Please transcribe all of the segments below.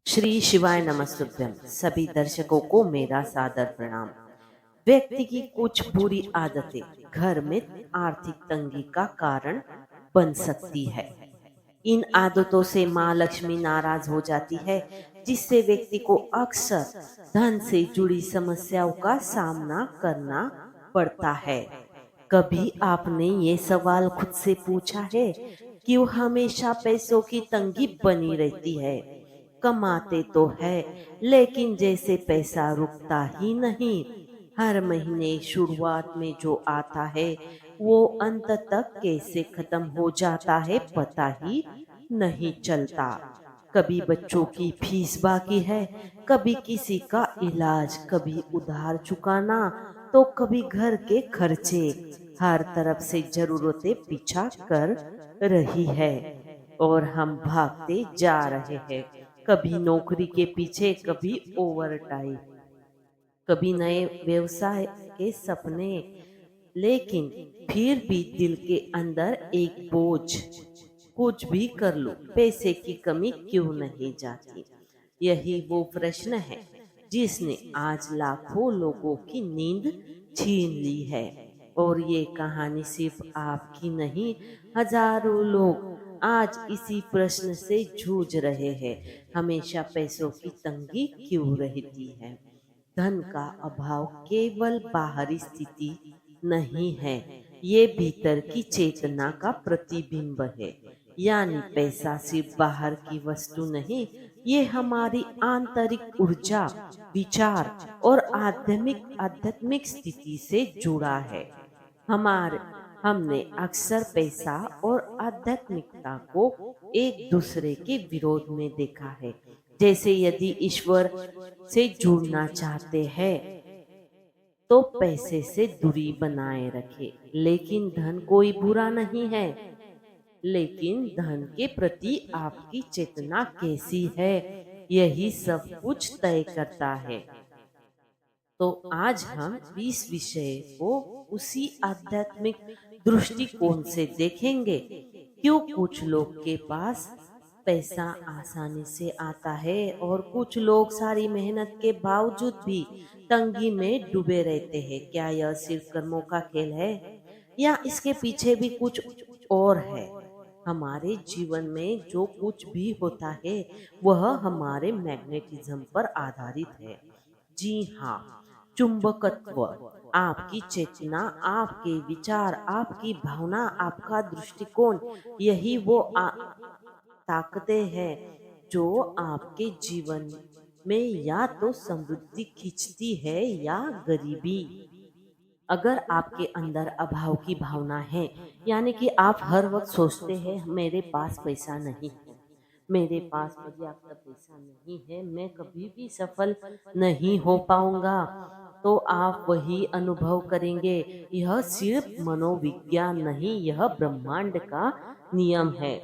श्री शिवाय नमस्तुभ्यम। सभी दर्शकों को मेरा सादर प्रणाम। व्यक्ति की कुछ बुरी आदतें घर में आर्थिक तंगी का कारण बन सकती है। इन आदतों से माँ लक्ष्मी नाराज हो जाती है, जिससे व्यक्ति को अक्सर धन से जुड़ी समस्याओं का सामना करना पड़ता है। कभी आपने ये सवाल खुद से पूछा है, क्यों हमेशा पैसों की तंगी बनी रहती है? कमाते तो है, लेकिन जैसे पैसा रुकता ही नहीं। हर महीने शुरुआत में जो आता है, वो अंत तक कैसे खत्म हो जाता है पता ही नहीं चलता। कभी बच्चों की फीस बाकी है, कभी किसी का इलाज, कभी उधार चुकाना, तो कभी घर के खर्चे। हर तरफ से जरूरतें पीछा कर रही है और हम भागते जा रहे हैं। कभी नौकरी के पीछे, कभी ओवर टाइम, कभी नए व्यवसाय के सपने, लेकिन फिर भी दिल के अंदर एक बोझ, कुछ भी कर लो पैसे की कमी क्यों नहीं जाती। यही वो प्रश्न है जिसने आज लाखों लोगों की नींद छीन ली है। और ये कहानी सिर्फ आपकी नहीं, हजारों लोग आज इसी प्रश्न से जूझ रहे हैं। हमेशा पैसों की तंगी क्यों रहती है? धन का अभाव केवल बाहरी स्थिति नहीं है, ये भीतर की चेतना का प्रतिबिंब है। यानी पैसा सिर्फ बाहर की वस्तु नहीं, ये हमारी आंतरिक ऊर्जा, विचार और आध्यात्मिक स्थिति से जुड़ा है। हमारे हमने अक्सर पैसा और आध्यात्मिकता को एक दूसरे के विरोध में देखा है। जैसे यदि ईश्वर से जुड़ना चाहते हैं तो पैसे से दूरी बनाए रखे। लेकिन धन कोई बुरा नहीं है, लेकिन धन के प्रति आपकी चेतना कैसी है, यही सब कुछ तय करता है। तो आज हम इस विषय को उसी आध्यात्मिक दृष्टिकोण से देखेंगे। क्यों कुछ लोग के पास पैसा आसानी से आता है और कुछ लोग सारी मेहनत के बावजूद भी तंगी में डूबे रहते हैं? क्या यह सिर्फ कर्मों का खेल है, या इसके पीछे भी कुछ और है? हमारे जीवन में जो कुछ भी होता है, वह हमारे मैग्नेटिज्म पर आधारित है। जी हाँ, चुंबकत्व, आपकी चेतना, आपके विचार, आपकी भावना, आपका दृष्टिकोण, यही वो ताकतें हैं जो आपके जीवन में या तो समृद्धि खींचती है या गरीबी। अगर आपके अंदर अभाव की भावना है, यानी कि आप हर वक्त सोचते हैं मेरे पास पैसा नहीं है, मेरे पास पर्याप्त पैसा नहीं है, मैं कभी भी सफल नहीं हो पाऊंगा, तो आप वही अनुभव करेंगे। यह सिर्फ मनोविज्ञान नहीं, यह ब्रह्मांड का नियम है।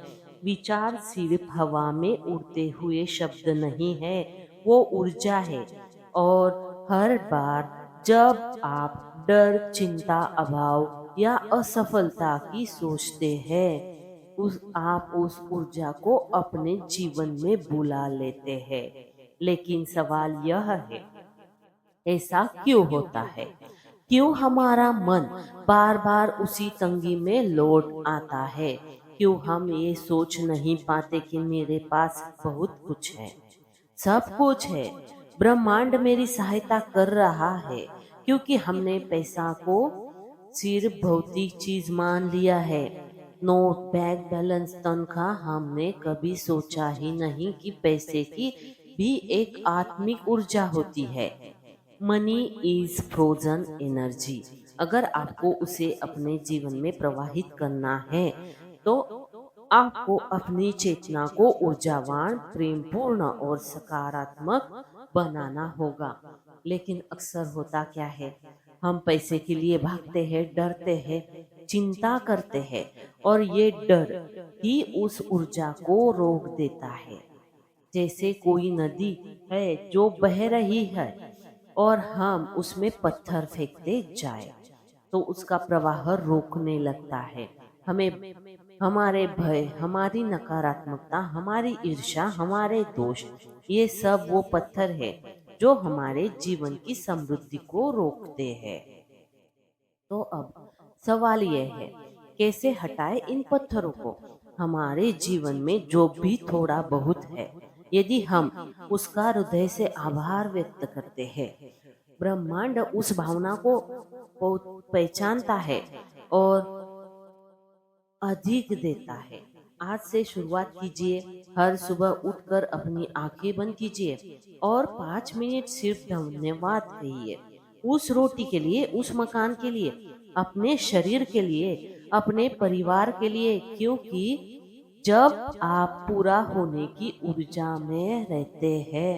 विचार सिर्फ हवा में उड़ते हुए शब्द नहीं है, वो ऊर्जा है। और हर बार जब आप डर, चिंता, अभाव या असफलता की सोचते हैं, उस आप उस ऊर्जा को अपने जीवन में बुला लेते हैं। लेकिन सवाल यह है, ऐसा क्यों होता है? क्यों हमारा मन बार बार उसी तंगी में लौट आता है? क्यों हम ये सोच नहीं पाते कि मेरे पास बहुत कुछ है, सब कुछ है, ब्रह्मांड मेरी सहायता कर रहा है? क्योंकि हमने पैसा को सिर्फ भौतिक चीज मान लिया है। नोट, बैंक बैलेंस, तनख्वाह, हमने कभी सोचा ही नहीं कि पैसे की भी एक आत्मिक ऊर्जा होती है। Money is frozen energy. अगर आपको उसे अपने जीवन में प्रवाहित करना है, तो आपको अपनी चेतना को ऊर्जावान, प्रेमपूर्ण और सकारात्मक बनाना होगा। लेकिन अक्सर होता क्या है, हम पैसे के लिए भागते हैं, डरते हैं, चिंता करते हैं, और ये डर ही उस ऊर्जा को रोक देता है। जैसे कोई नदी है जो बह रही है और हम उसमें पत्थर फेंकते जाए, तो उसका प्रवाह रोकने लगता है। हमें हमारे भय, हमारी नकारात्मकता, हमारी ईर्ष्या, हमारे दोष, ये सब वो पत्थर है जो हमारे जीवन की समृद्धि को रोकते हैं। तो अब सवाल यह है, कैसे हटाए इन पत्थरों को? हमारे जीवन में जो भी थोड़ा बहुत है, यदि हम उसका हृदय से आभार व्यक्त करते हैं, ब्रह्मांड उस भावना को पहचानता है और अधिक देता है। आज से शुरुआत कीजिए। हर सुबह उठकर अपनी आंखें बंद कीजिए और 5 मिनट सिर्फ धन्यवाद कहिए। उस रोटी के लिए, उस मकान के लिए, अपने शरीर के लिए, अपने परिवार के लिए, क्योंकि जब आप पूरा होने की ऊर्जा में रहते हैं,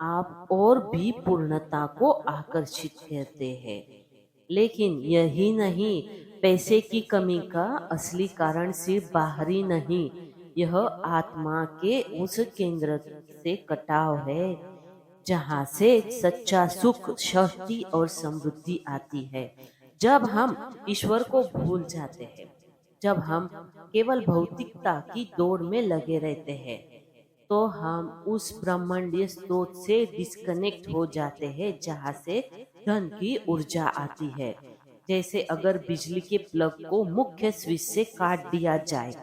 आप और भी पूर्णता को आकर्षित करते हैं। लेकिन यही नहीं, पैसे की कमी का असली कारण सिर्फ बाहरी नहीं, यह आत्मा के उस केंद्र से कटाव है जहाँ से सच्चा सुख, शक्ति और समृद्धि आती है। जब हम ईश्वर को भूल जाते हैं, जब हम केवल भौतिकता की दौड़ में लगे रहते हैं, तो हम उस ब्रह्मांडीय स्रोत से डिस्कनेक्ट हो जाते हैं जहाँ से धन की ऊर्जा आती है। जैसे अगर बिजली के प्लग को मुख्य स्विच से काट दिया जाए,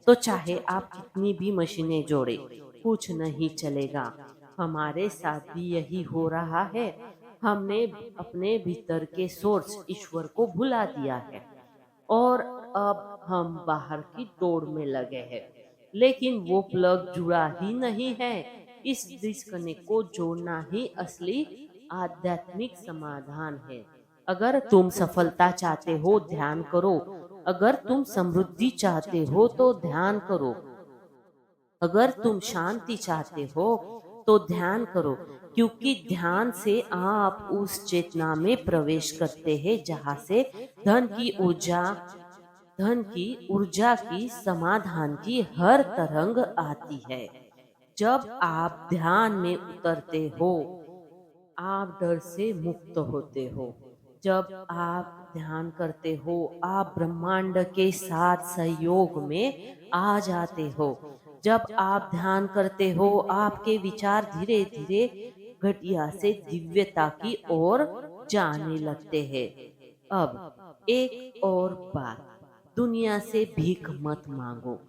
तो चाहे आप कितनी भी मशीनें जोड़े, कुछ नहीं चलेगा। हमारे साथ भी यही हो रहा है। हमने अपने भीतर के सोर्स ईश्वर को भुला दिया है और अब हम बाहर की दौड़ में लगे हैं, लेकिन वो प्लग जुड़ा ही नहीं है। इस डिस्कनेक्ट को जोड़ना ही असली आध्यात्मिक समाधान है। अगर तुम सफलता चाहते हो, ध्यान करो। अगर तुम समृद्धि चाहते हो तो ध्यान करो। अगर तुम शांति चाहते हो तो ध्यान करो, क्योंकि ध्यान से आप उस चेतना में प्रवेश करते हैं जहाँ से धन की ऊर्जा धन की ऊर्जा की, समाधान की हर तरंग आती है। जब आप ध्यान में उतरते हो, आप डर से मुक्त होते हो। जब आप ध्यान करते हो, आप ब्रह्मांड के साथ सहयोग में आ जाते हो। जब आप ध्यान करते हो, आपके विचार धीरे धीरे घटिया से दिव्यता की ओर जाने लगते हैं। अब एक और बात, दुनिया से भीख मत मांगो,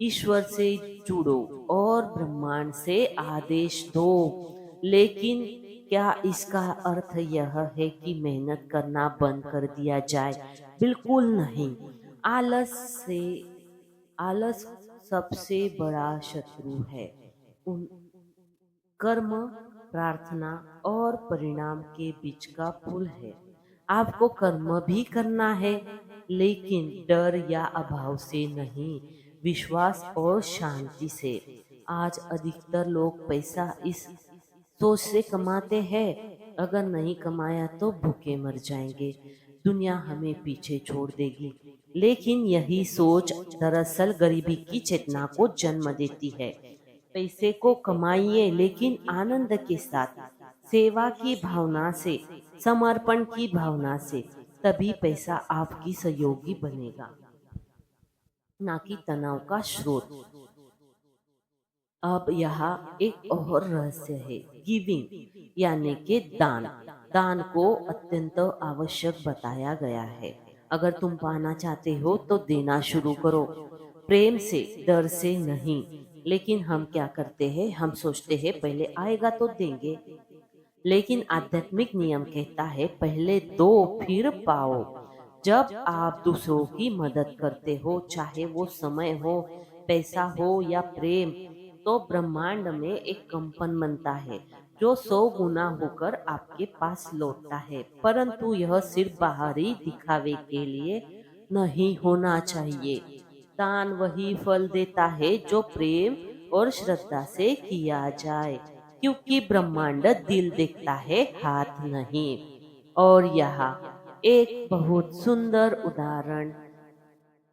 ईश्वर से जुड़ो और ब्रह्मांड से आदेश दो। लेकिन क्या इसका अर्थ यह है कि मेहनत करना बंद कर दिया जाए? बिल्कुल नहीं। आलस से आलस सबसे बड़ा शत्रु है। उन कर्म, प्रार्थना और परिणाम के बीच का पुल है। आपको कर्म भी करना है, लेकिन डर या अभाव से नहीं, विश्वास और शांति से। आज अधिकतर लोग पैसा इस सोच से कमाते हैं, अगर नहीं कमाया तो भूखे मर जाएंगे, दुनिया हमें पीछे छोड़ देगी। लेकिन यही सोच दरअसल गरीबी की चेतना को जन्म देती है। पैसे को कमाइए, लेकिन आनंद के साथ, सेवा की भावना से, समर्पण की भावना से। तभी पैसा आपकी सहयोगी बनेगा, ना कि तनाव का स्रोत। अब यहाँ एक और रहस्य है, गिविंग यानी कि दान। दान को अत्यंत आवश्यक बताया गया है। अगर तुम पाना चाहते हो तो देना शुरू करो, प्रेम से, डर से नहीं। लेकिन हम क्या करते हैं, हम सोचते हैं पहले आएगा तो देंगे। लेकिन आध्यात्मिक नियम कहता है पहले दो फिर पाओ। जब आप दूसरों की मदद करते हो, चाहे वो समय हो, पैसा हो या प्रेम, तो ब्रह्मांड में एक कंपन बनता है जो 100 गुना होकर आपके पास लौटता है। परंतु यह सिर्फ बाहरी दिखावे के लिए नहीं होना चाहिए। दान वही फल देता है जो प्रेम और श्रद्धा से किया जाए, क्योंकि ब्रह्मांड दिल देखता है, हाथ नहीं। और यहाँ एक बहुत सुंदर उदाहरण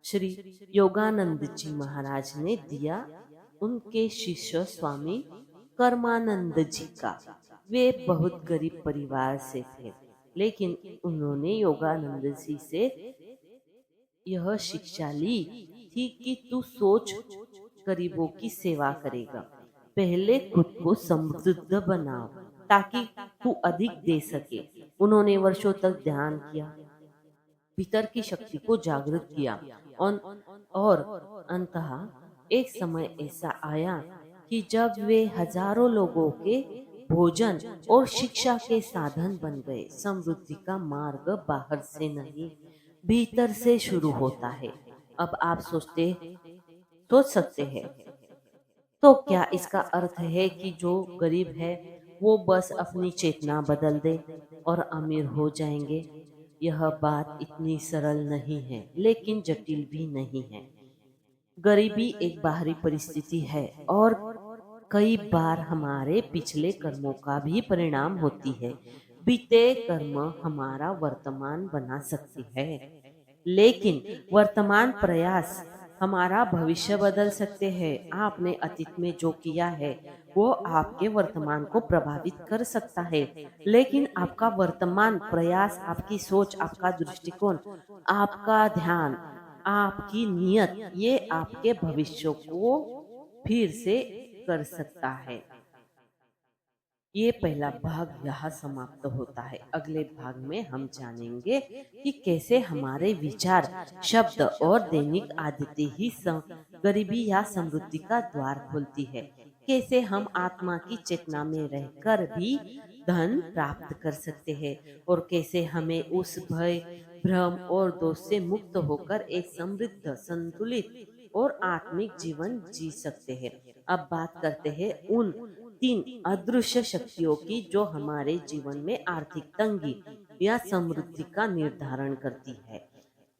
श्री योगानंद जी महाराज ने दिया, उनके शिष्य स्वामी कर्मानंद जी का। वे बहुत गरीब परिवार से थे, लेकिन उन्होंने योगानंद जी से यह शिक्षा ली थी कि तू सोच, गरीबों की सेवा करेगा। पहले खुद को समृद्ध बनाओ ताकि तू अधिक दे सके। उन्होंने वर्षों तक ध्यान किया, भीतर की शक्ति को जागृत किया और अंततः एक समय ऐसा आया कि जब वे हजारों लोगों के भोजन और शिक्षा के साधन बन गए। समृद्धि का मार्ग बाहर से नहीं, भीतर से शुरू होता है। अब आप सोच सकते हैं, तो क्या इसका अर्थ है कि जो गरीब है वो बस अपनी चेतना बदल दे और अमीर हो जाएंगे? यह बात इतनी सरल नहीं है, लेकिन जटिल भी नहीं है। गरीबी एक बाहरी परिस्थिति है और कई बार हमारे पिछले कर्मों का भी परिणाम होती है। बीते कर्म हमारा वर्तमान बना सकती है, लेकिन वर्तमान प्रयास हमारा भविष्य बदल सकते हैं। आपने अतीत में जो किया है वो आपके वर्तमान को प्रभावित कर सकता है, लेकिन आपका वर्तमान प्रयास, आपकी सोच, आपका दृष्टिकोण, आपका ध्यान, आपकी नियत, ये आपके भविष्य को फिर से कर सकता है। ये पहला भाग यहाँ समाप्त होता है। अगले भाग में हम जानेंगे कि कैसे हमारे विचार, शब्द और दैनिक आदतें ही गरीबी या समृद्धि का द्वार खोलती है। कैसे हम आत्मा की चेतना में रहकर भी धन प्राप्त कर सकते हैं और कैसे हमें उस भय, भ्रम और दोष से मुक्त होकर एक समृद्ध, संतुलित और आत्मिक जीवन जी सकते हैं। अब बात करते हैं उन 3 अदृश्य शक्तियों की जो हमारे जीवन में आर्थिक तंगी या समृद्धि का निर्धारण करती है।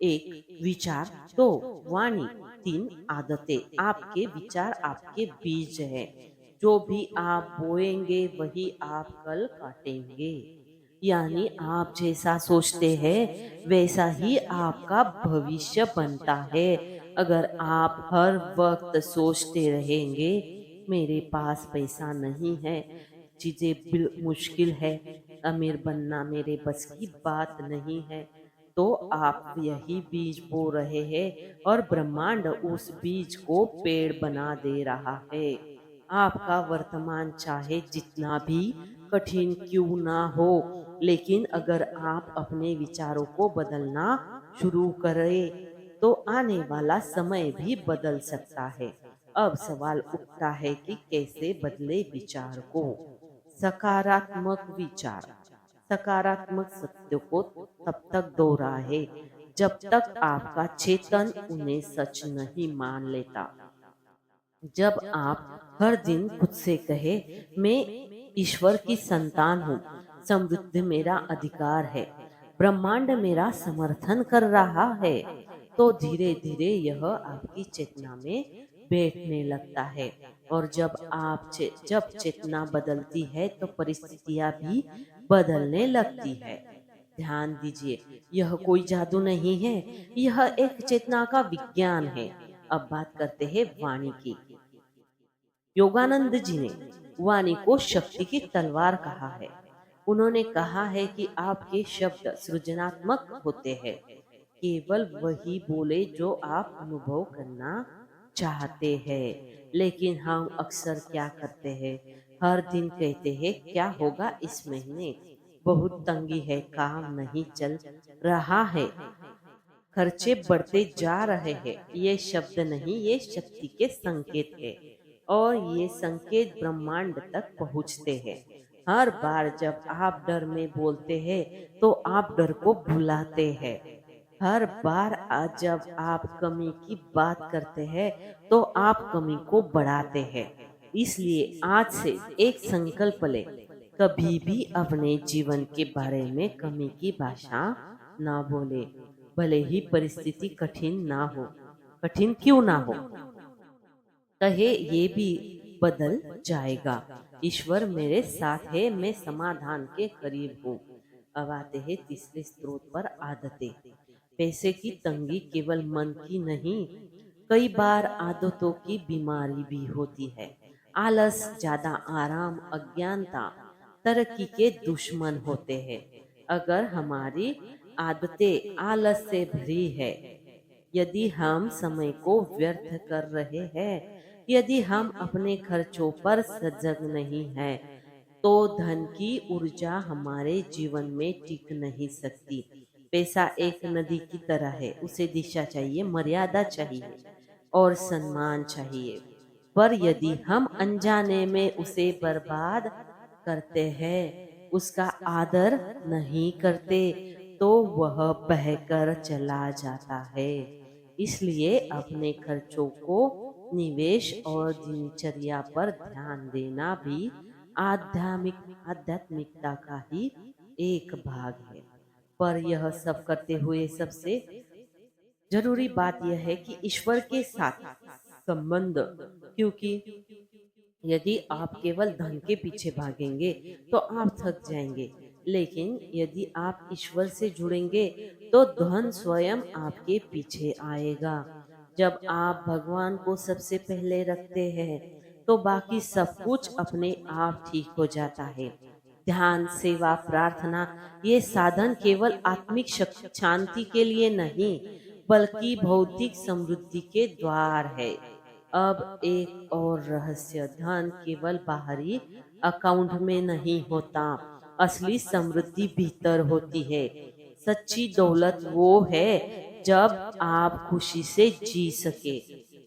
1 विचार, 2 वाणी, 3 आदतें। आपके विचार आपके बीज है। जो भी आप बोएंगे वही आप कल काटेंगे। यानी आप जैसा सोचते हैं वैसा ही आपका भविष्य बनता है। अगर आप हर वक्त सोचते रहेंगे मेरे पास पैसा नहीं है, चीजें मुश्किल है, अमीर बनना मेरे बस की बात नहीं है, तो आप यही बीज बो रहे हैं और ब्रह्मांड उस बीज को पेड़ बना दे रहा है। आपका वर्तमान चाहे जितना भी कठिन क्यों ना हो, लेकिन अगर आप अपने विचारों को बदलना शुरू करें तो आने वाला समय भी बदल सकता है। अब सवाल उठता है कि कैसे बदले विचार को। सकारात्मक विचार सकारात्मक सत्य को तब तक दोहराए जब तक आपका चेतन उन्हें सच नहीं मान लेता। जब आप हर दिन खुद से कहे मैं ईश्वर की संतान हूँ, समृद्धि मेरा अधिकार है, ब्रह्मांड मेरा समर्थन कर रहा है, तो धीरे धीरे यह आपकी चेतना में बैठने लगता है। और जब चेतना बदलती है तो परिस्थितियां भी बदलने लगती है। ध्यान दीजिए, यह कोई जादू नहीं है, यह एक चेतना का विज्ञान है। अब बात करते हैं वाणी की। योगानंद जी ने वाणी को शक्ति की तलवार कहा है। उन्होंने कहा है कि आपके शब्द सृजनात्मक होते हैं। केवल वही बोले जो आप अनुभव करना चाहते हैं। लेकिन हम अक्सर क्या करते हैं, हर दिन कहते हैं क्या होगा इस महीने, बहुत तंगी है, काम नहीं चल रहा है, खर्चे बढ़ते जा रहे हैं। ये शब्द नहीं, ये शक्ति के संकेत है और ये संकेत ब्रह्मांड तक पहुंचते हैं। हर बार जब आप डर में बोलते हैं तो आप डर को भुलाते हैं। हर बार जब आप कमी की बात करते हैं तो आप कमी को बढ़ाते हैं। इसलिए आज से एक संकल्प ले, कभी भी अपने जीवन के बारे में कमी की भाषा ना बोले, भले ही परिस्थिति कठिन ना हो, कठिन क्यों ना हो, कहे ये भी बदल जाएगा, ईश्वर मेरे साथ है, मैं समाधान के करीब हूँ। अब आते हैं तीसरे स्रोत पर, आदतें। पैसे की तंगी केवल मन की नहीं, कई बार आदतों की बीमारी भी होती है। आलस, ज्यादा आराम, अज्ञानता तरक्की के दुश्मन होते हैं। अगर हमारी आदतें आलस से भरी है यदि हम समय को व्यर्थ कर रहे हैं, यदि हम अपने खर्चों पर सजग नहीं हैं, तो धन की ऊर्जा हमारे जीवन में टिक नहीं सकती। पैसा एक नदी की तरह है, उसे दिशा चाहिए, मर्यादा चाहिए और सम्मान चाहिए। पर यदि हम अनजाने में उसे बर्बाद करते हैं, उसका आदर नहीं करते, तो वह बहकर चला जाता है। इसलिए अपने खर्चों को निवेश और दिनचर्या पर ध्यान देना भी आध्यात्मिकता का ही एक भाग है। पर यह सब करते हुए सबसे जरूरी बात यह है कि ईश्वर के साथ संबंध, क्योंकि यदि आप केवल धन के पीछे भागेंगे तो आप थक जाएंगे, लेकिन यदि आप ईश्वर से जुड़ेंगे तो धन स्वयं आपके पीछे आएगा। जब आप भगवान को सबसे पहले रखते हैं तो बाकी सब कुछ अपने आप ठीक हो जाता है। ध्यान, सेवा, प्रार्थना, ये साधन केवल आत्मिक शांति के लिए नहीं, बल्कि भौतिक समृद्धि के द्वार है। अब एक और रहस्य, धन केवल बाहरी अकाउंट में नहीं होता, असली समृद्धि भीतर होती है। सच्ची दौलत वो है जब आप खुशी से जी सके,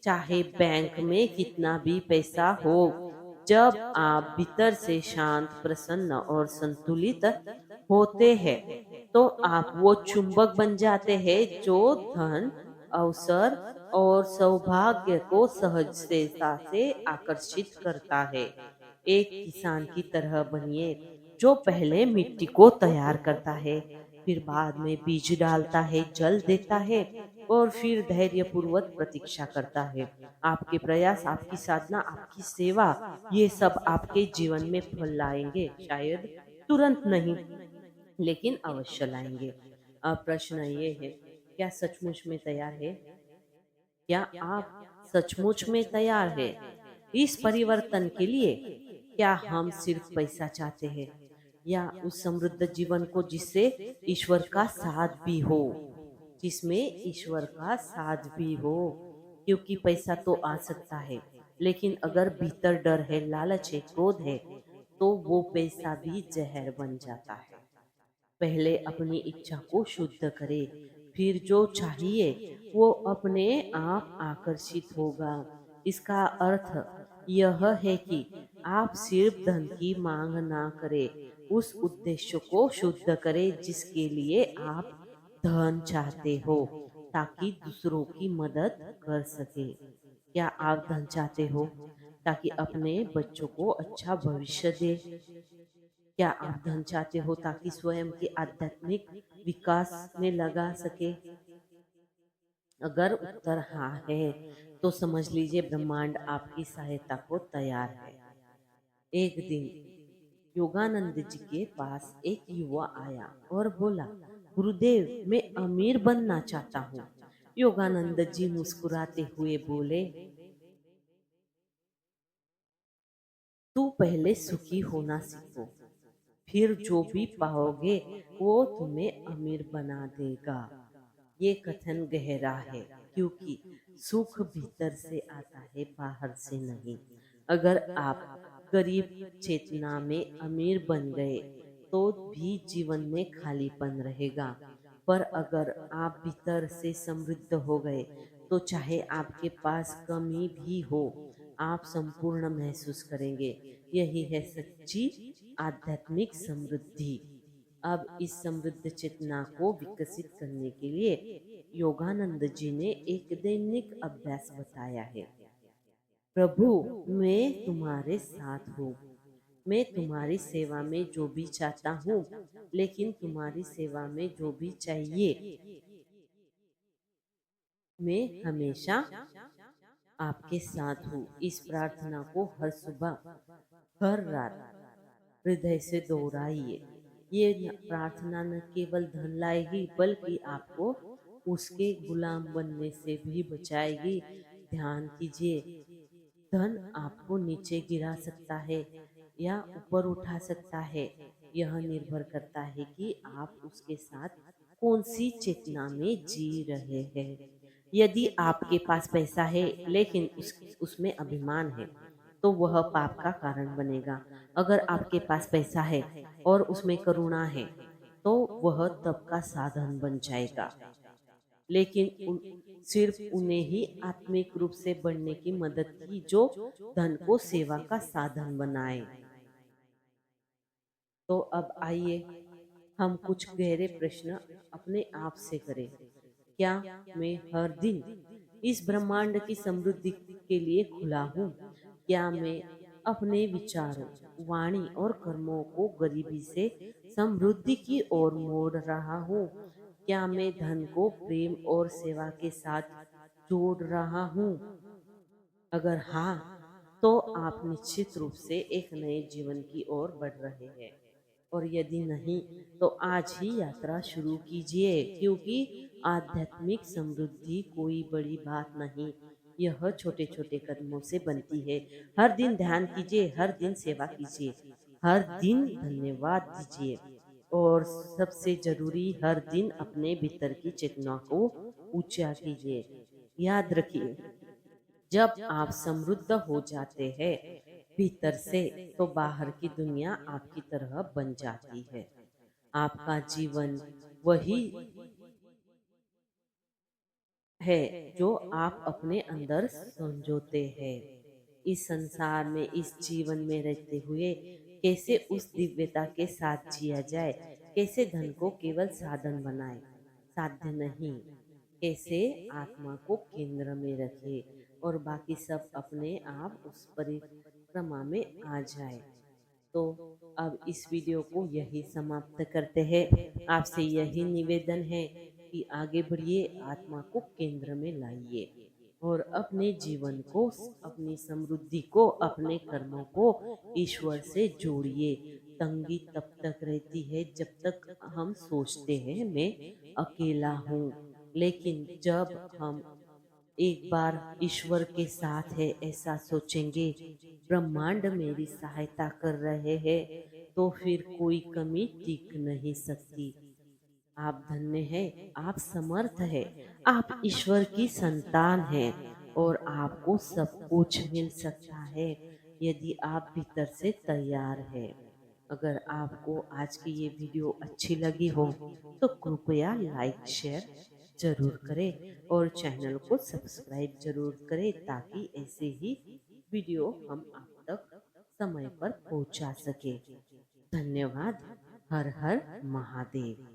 चाहे बैंक में कितना भी पैसा हो। जब आप भीतर से शांत, प्रसन्न और संतुलित होते हैं, तो आप वो चुंबक बन जाते हैं जो धन, अवसर और सौभाग्य को सहजता से आकर्षित करता है। एक किसान की तरह बनिए जो पहले मिट्टी को तैयार करता है, फिर बाद में बीज डालता है, जल देता है और फिर धैर्यपूर्वक प्रतीक्षा करता है। आपके प्रयास, आपकी साधना, आपकी सेवा, ये सब आपके जीवन में फल लाएंगे। शायद तुरंत नहीं, लेकिन अवश्य लाएंगे। अब प्रश्न ये है, क्या सचमुच में तैयार है? क्या आप सचमुच में तैयार है इस परिवर्तन के लिए? क्या हम सिर्फ पैसा चाहते हैं, या उस समृद्ध जीवन को जिससे ईश्वर का साथ भी हो, जिसमें ईश्वर का साथ भी हो? क्योंकि पैसा तो आ सकता है, लेकिन अगर भीतर डर है, लालच है, क्रोध है, तो वो पैसा भी जहर बन जाता है। पहले अपनी इच्छा को शुद्ध करे, फिर जो चाहिए वो अपने आप आकर्षित होगा। इसका अर्थ यह है कि आप सिर्फ धन की मांग ना करें, उस उद्देश्य को शुद्ध करें जिसके लिए आप धन चाहते हो, ताकि दूसरों की मदद कर सके। क्या आप धन चाहते हो ताकि अपने बच्चों को अच्छा भविष्य दे? क्या आप धन चाहते हो ताकि स्वयं के आध्यात्मिक विकास में लगा सके? अगर उत्तर हाँ है, तो समझ लीजिए ब्रह्मांड आपकी सहायता को तैयार है। एक दिन योगानंद जी के पास एक युवा आया और बोला, गुरुदेव, मैं अमीर बनना चाहता हूँ। योगानंद जी मुस्कुराते हुए बोले, तू पहले सुखी होना सीखो, फिर जो भी पाओगे वो तुम्हें अमीर बना देगा। ये कथन गहरा है, क्योंकि सुख भीतर से आता है, बाहर से नहीं। अगर आप गरीब चेतना में अमीर बन गए तो भी जीवन में खालीपन रहेगा। पर अगर आप भीतर से समृद्ध हो गए तो चाहे आपके पास कमी भी हो, आप संपूर्ण महसूस करेंगे। यही है सच्ची आध्यात्मिक समृद्धि। अब इस समृद्ध चेतना को विकसित करने के लिए योगानंद जी ने एक दैनिक अभ्यास बताया है। प्रभु, मैं तुम्हारे साथ हूँ, मैं तुम्हारी सेवा में जो भी चाहता हूँ, लेकिन तुम्हारी सेवा में जो भी चाहिए, मैं हमेशा आपके साथ हूँ। इस प्रार्थना को हर सुबह, हर रात हृदय से दोहराइए। ये प्रार्थना न केवल धन लाएगी, बल्कि आपको उसके गुलाम बनने से भी बचाएगी। ध्यान कीजिए, धन आपको नीचे गिरा सकता है या ऊपर उठा सकता है। यह निर्भर करता है कि आप उसके साथ कौन सी चेतना में जी रहे हैं। यदि आपके पास पैसा है लेकिन उसमें अभिमान है, तो वह पाप का कारण बनेगा। अगर आपके पास पैसा है और उसमें करुणा है, तो वह तप का साधन बन जाएगा। लेकिन सिर्फ उन्हें ही आत्मिक रूप से बढ़ने की मदद की जो धन को सेवा का साधन बनाए। तो अब आइए हम कुछ गहरे प्रश्न अपने आप से करें। क्या मैं हर दिन इस ब्रह्मांड की समृद्धि के लिए खुला हूँ? क्या मैं अपने विचारों, वाणी और कर्मों को गरीबी से समृद्धि की ओर मोड़ रहा हूँ? क्या मैं धन को प्रेम और सेवा के साथ जोड़ रहा हूँ? अगर हाँ, तो आप निश्चित रूप से एक नए जीवन की ओर बढ़ रहे हैं। और यदि नहीं, तो आज ही यात्रा शुरू कीजिए, क्योंकि आध्यात्मिक समृद्धि कोई बड़ी बात नहीं, यह छोटे छोटे कदमों से बनती है। हर दिन ध्यान कीजिए, हर दिन सेवा कीजिए, हर दिन धन्यवाद दीजिए, और सबसे जरूरी हर दिन अपने भीतर की चेतना को ऊंचा कीजिए। याद रखिए, जब आप समृद्ध हो जाते हैं भीतर से, तो बाहर की दुनिया आपकी तरह बन जाती है। आपका जीवन वही है जो आप अपने अंदर संजोते हैं। इस संसार में, इस जीवन में रहते हुए कैसे उस दिव्यता के साथ जिया जाए, कैसे धन को केवल साधन बनाए, साध्य नहीं, कैसे आत्मा को केंद्र में रखे और बाकी सब अपने आप उस परिक्रमा में आ जाए। तो अब इस वीडियो को यही समाप्त करते हैं। आपसे यही निवेदन है कि आगे बढ़िए, आत्मा को केंद्र में लाइए और अपने जीवन को, अपनी समृद्धि को, अपने कर्मों को ईश्वर से जोड़िए। तंगी तब तक रहती है जब तक हम सोचते हैं मैं अकेला हूँ, लेकिन जब हम एक बार ईश्वर के साथ है ऐसा सोचेंगे, ब्रह्मांड मेरी सहायता कर रहे हैं, तो फिर कोई कमी टिक नहीं सकती। आप धन्य हैं, आप समर्थ हैं, आप ईश्वर की संतान हैं और आपको सब कुछ मिल सकता है यदि आप भीतर से तैयार हैं। अगर आपको आज की ये वीडियो अच्छी लगी हो, तो कृपया लाइक शेयर जरूर करें और चैनल को सब्सक्राइब जरूर करें, ताकि ऐसे ही वीडियो हम आप तक समय पर पहुंचा सके। धन्यवाद। हर हर महादेव।